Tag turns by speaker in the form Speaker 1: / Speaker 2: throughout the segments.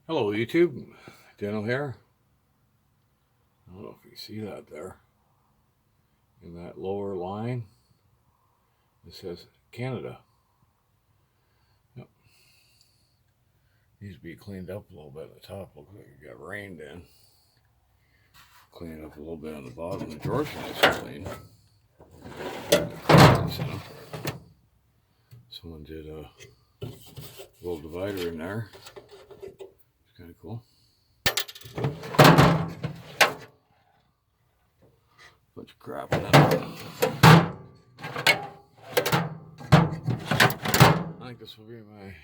Speaker 1: Hello YouTube, Daniel here. I don't know if you can see that there. In that lower line, it says Canada. Yep. Needs to be cleaned up a little bit at the top. Looks like it got rained in. Clean it up a little bit on the bottom. The drawers are nice and clean. Someone did a little divider in there. It's kind of cool. Bunch of crap in it. I think this will be my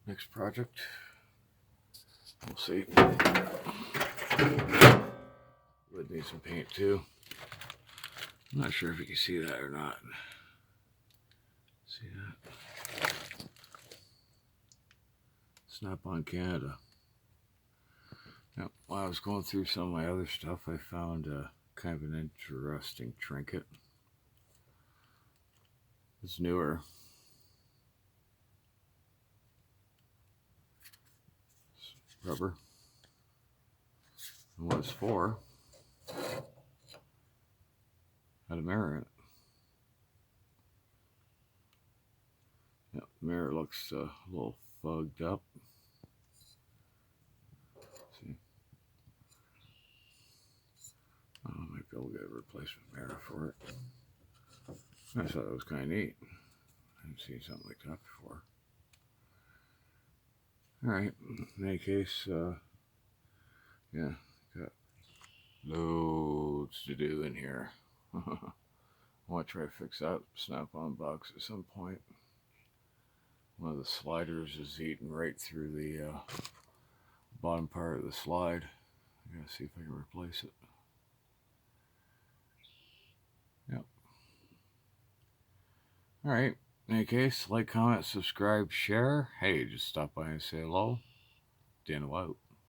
Speaker 1: next project. We'll see. Would need some paint too. I'm not sure if you can see that or not. See that? Snap-on Canada. Now, while I was going through some of my other stuff, I found kind of an interesting trinket. It's newer. It's rubber. And what it's for, had a mirror in it. Yep, the mirror looks a little fogged up. See, I might be able to get a replacement mirror for it. I thought that was kind of neat. I haven't seen something like that before. Alright, in any case, yeah, got loads to do in here. I want to try to fix that snap-on box at some point. One of the sliders is eating right through the bottom part of the slide. I gotta see if I can replace it. Yep. Alright, in any case, like, comment, subscribe, share. Hey, just stop by and say hello. Daniel out.